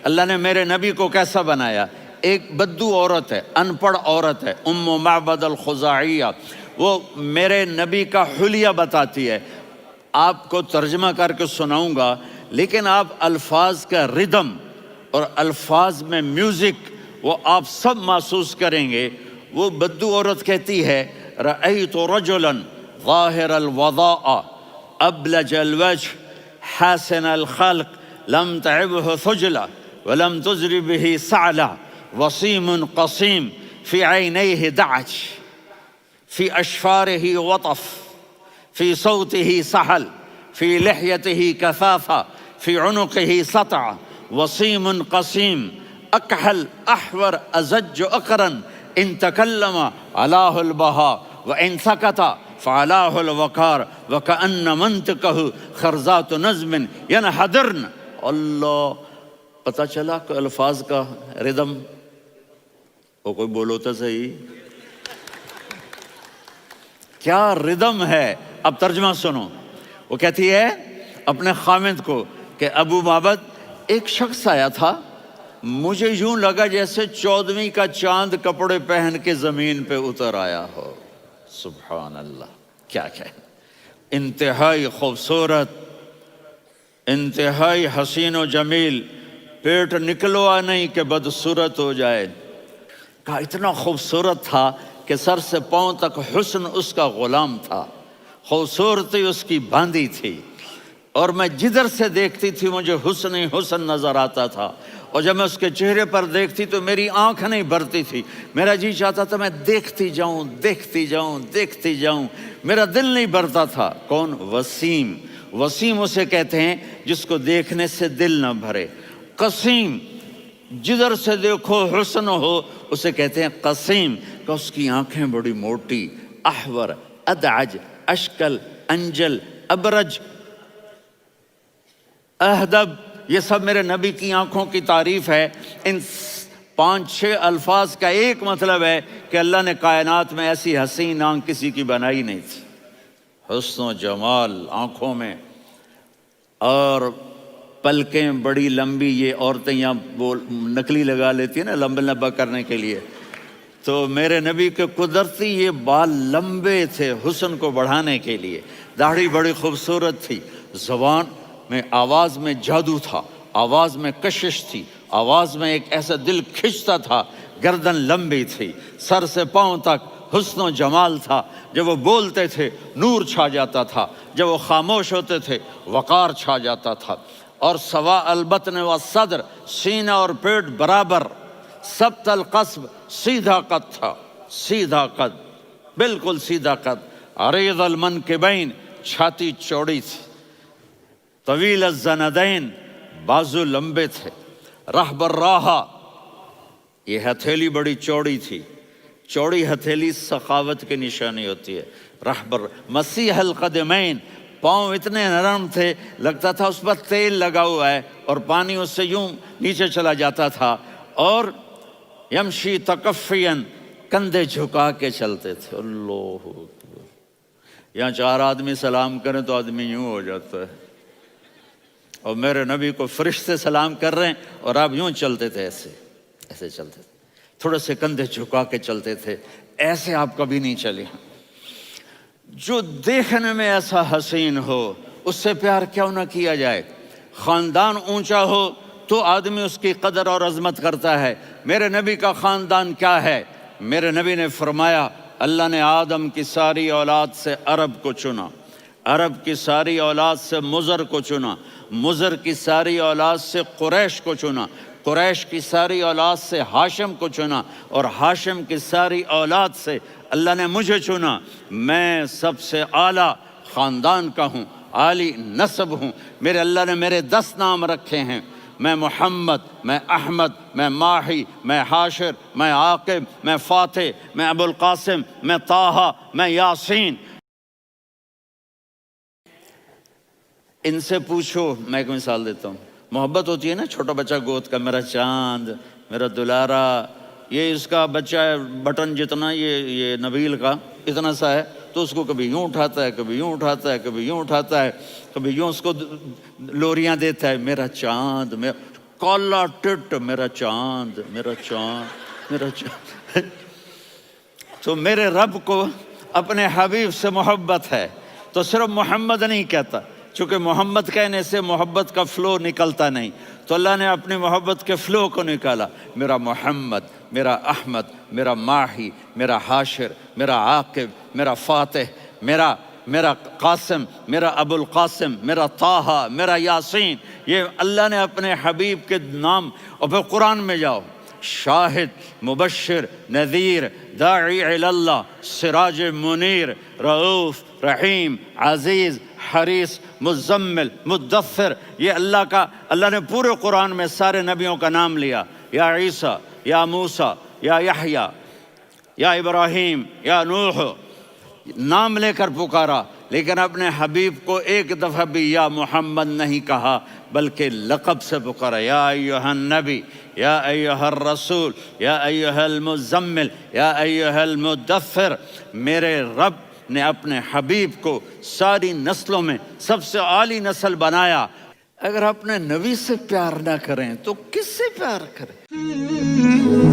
اللہ نے میرے نبی کو کیسا بنایا؟ ایک بدو عورت ہے، ان پڑھ عورت ہے، ام معبد الخزاعیہ، وہ میرے نبی کا حلیہ بتاتی ہے۔ آپ کو ترجمہ کر کے سناؤں گا، لیکن آپ الفاظ کا ردم اور الفاظ میں میوزک وہ آپ سب محسوس کریں گے۔ وہ بدو عورت کہتی ہے رأیت رجلا ظاہر الوضاء ابلج الوجه حاسن الخلق لم تعبه ثجلة ولم تزر به سعلة وصيم قصيم في عينيه دعج في أشفاره وطف في صوته سحل في لحيته كثافة في عنقه سطع وصيم قصيم أكحل أحور أزج أقرن إن تكلم علاه البهاء وإن سكت فعلاه الوقار وكأن منطقه خرزات نظم ينحدرن۔ اللہ، پتہ چلا کہ الفاظ کا ردم، وہ کوئی بولو تو صحیح، کیا ردم ہے۔ اب ترجمہ سنو۔ وہ کہتی ہے اپنے خامند کو کہ ابو معبد، ایک شخص آیا تھا، مجھے یوں لگا جیسے 14ویں کا چاند کپڑے پہن کے زمین پہ اتر آیا ہو۔ سبحان اللہ، کیا انتہائی خوبصورت، انتہائی حسین و جمیل، پیٹ نکلوا نہیں کہ بدصورت ہو جائے۔ کہا اتنا خوبصورت تھا کہ سر سے پاؤں تک حسن اس کا غلام تھا، خوبصورتی اس کی باندھی تھی، اور میں جدھر سے دیکھتی تھی مجھے حسن ہی حسن نظر آتا تھا، اور جب میں اس کے چہرے پر دیکھتی تو میری آنکھ نہیں بھرتی تھی، میرا جی چاہتا تھا میں دیکھتی جاؤں دیکھتی جاؤں دیکھتی جاؤں، میرا دل نہیں بھرتا تھا۔ کون؟ وسیم۔ وسیم اسے کہتے ہیں جس کو دیکھنے سے دل نہ بھرے۔ قسیم، جدھر سے دیکھو حسن ہو، اسے کہتے ہیں قسیم، کہ اس کی آنکھیں بڑی موٹی، احور، ادعج، اشکل، انجل، ابرج، اہدب، یہ سب میرے نبی کی آنکھوں کی تعریف ہے۔ ان 5-6 الفاظ کا ایک مطلب ہے کہ اللہ نے کائنات میں ایسی حسین آنکھ کسی کی بنائی نہیں تھی۔ حسن و جمال آنکھوں میں، اور پلکیں بڑی لمبی، یہ عورتیں یہاں نکلی لگا لیتی ہیں نا لمبا لمبا کرنے کے لیے، تو میرے نبی کے قدرتی یہ بال لمبے تھے حسن کو بڑھانے کے لیے۔ داڑھی بڑی خوبصورت تھی، زبان میں، آواز میں جادو تھا، آواز میں کشش تھی، آواز میں ایک ایسا دل کھنچتا تھا، گردن لمبی تھی، سر سے پاؤں تک حسن و جمال تھا۔ جب وہ بولتے تھے نور چھا جاتا تھا، جب وہ خاموش ہوتے تھے وقار چھا جاتا تھا۔ اور سوا البطن و صدر، سینہ اور پیٹ برابر، سبت القصب، سیدھا قد تھا، سیدھا قد، بالکل سیدھا قد۔ عریض المنکبین، چھاتی چوڑی تھی۔ طویل الزندین، بازو لمبے تھے۔ رحب الراحہ، یہ ہتھیلی بڑی چوڑی تھی، چوڑی ہتھیلی سخاوت کی نشانی ہوتی ہے۔ رحب مسیح القدمین، پاؤں اتنے نرم تھے لگتا تھا اس پر تیل لگا ہوا ہے، اور پانی اس سے یوں نیچے چلا جاتا تھا۔ اور یمشی تکفین، کندھے جھکا کے چلتے تھے۔ اللہ اکبر، یہاں 4 آدمی سلام کریں تو آدمی یوں ہو جاتا ہے، اور میرے نبی کو فرشتے سلام کر رہے ہیں اور آپ یوں چلتے تھے، ایسے ایسے چلتے تھے، تھوڑے سے کندھے جھکا کے چلتے تھے، ایسے آپ کبھی نہیں چلے۔ جو دیکھنے میں ایسا حسین ہو اس سے پیار کیوں نہ کیا جائے۔ خاندان اونچا ہو تو آدمی اس کی قدر اور عظمت کرتا ہے۔ میرے نبی کا خاندان کیا ہے؟ میرے نبی نے فرمایا اللہ نے آدم کی ساری اولاد سے عرب کو چنا، عرب کی ساری اولاد سے مضر کو چنا، مضر کی ساری اولاد سے قریش کو چنا، قریش کی ساری اولاد سے ہاشم کو چنا، اور ہاشم کی ساری اولاد سے اللہ نے مجھے چنا۔ میں سب سے اعلیٰ خاندان کا ہوں، عالی نسب ہوں۔ میرے اللہ نے میرے 10 نام رکھے ہیں، میں محمد، میں احمد، میں ماہی، میں حاشر، میں عاقب، میں فاتح، میں ابو القاسم، میں طٰہٰ، میں یاسین۔ ان سے پوچھو، میں ایک مثال دیتا ہوں، محبت ہوتی ہے نا، چھوٹا بچہ گود کا، میرا چاند، میرا دلارا، یہ اس کا بچہ ہے بٹن جتنا، یہ نبیل کا اتنا سا ہے، تو اس کو کبھی یوں اٹھاتا ہے، کبھی یوں اٹھاتا ہے، کبھی یوں اٹھاتا ہے، کبھی یوں اس کو لوریاں دیتا ہے، میرا چاند۔ کالا ٹٹ، میرا چاند، میرا چاند، میرا چاند۔ تو میرے رب کو اپنے حبیب سے محبت ہے، تو صرف محمد نہیں کہتا، چونکہ محمد کہنے سے محبت کا فلو نکلتا نہیں، تو اللہ نے اپنی محبت کے فلو کو نکالا، میرا محمد، میرا احمد، میرا ماہی، میرا حاشر، میرا عاقب، میرا فاتح، میرا قاسم، میرا ابو القاسم، میرا طٰہٰ، میرا یاسین۔ یہ اللہ نے اپنے حبیب کے نام، اور پھر قرآن میں جاؤ، شاہد، مبشر، نذیر، داعی الی اللہ، سراج منیر، رؤوف، رحیم، عزیز، حریص، مزمل، مدثر، یہ اللہ نے پورے قرآن میں سارے نبیوں کا نام لیا، یا عیسیٰ، یا موسیٰ، یا یحییٰ، یا ابراہیم، یا نوح، نام لے کر پکارا، لیکن اپنے حبیب کو ایک دفعہ بھی یا محمد نہیں کہا، بلکہ لقب سے پکارا، یا ایھا النبی، یا ایھا الرسول، یا ایھا المزمل، یا ایھا المدثر۔ میرے رب نے اپنے حبیب کو ساری نسلوں میں سب سے عالی نسل بنایا۔ اگر اپنے نبی سے پیار نہ کریں تو کس سے پیار کریں؟